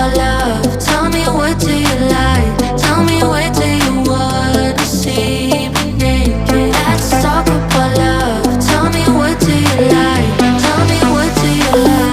about love. Tell me, what do you like? Tell me, where do you wanna see me naked? Let's talk about love. Tell me, what do you like? Tell me, what do you love?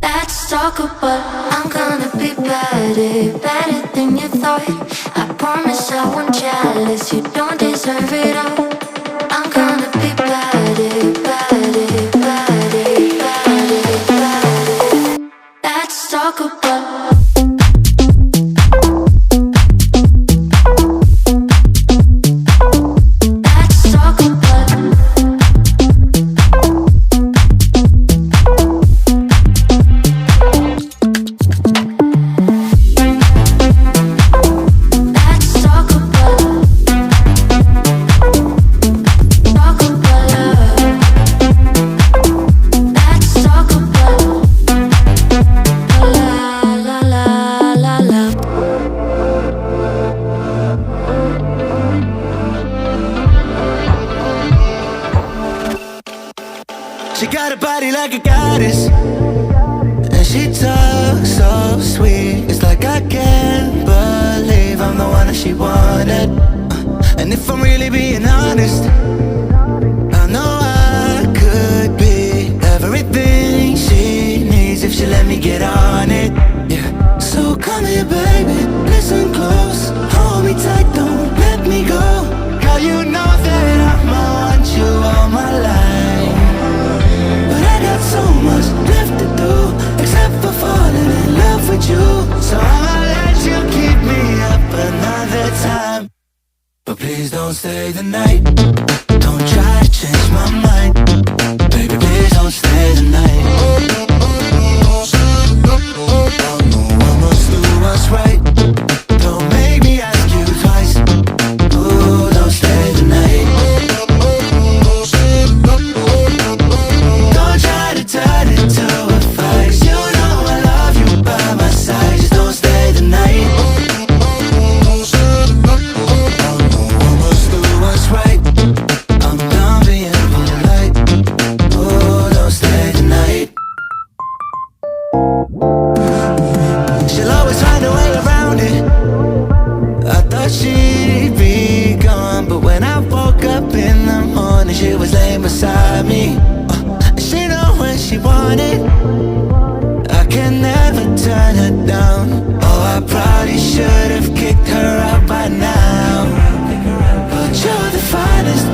Let's talk about I'm gonna be better than you thought. I promise I won't jealous. You don't deserve it all. I'm gonna be better. Let's talk about. She got a body like a goddess, and she talks so sweet. It's like I can't believe I'm the one that she wanted. And if I'm really being honest, I know I could be everything she needs if she let me get on it. Yeah. So come here, baby, listen close, hold me tight, don't let me go. Girl, you know that I'ma want you all my life. So much left to do, except for falling in love with you. So I'ma let you keep me up another time, but please don't stay the night. Don't try to change my mind, baby, please don't stay the night. I must do what's right. Don't make me ask you twice. Ooh, don't stay the night. Turn into a fight. You know I love you by my side. Just don't stay the night. I must do what's right. I'm done being polite. Oh, don't stay the night. She'll always find a way around it. I thought she'd be gone, but when I woke up in the morning, she was laying beside me. She wanted, I can never turn her down. Oh, I probably should have kicked her out by now, but you're the finest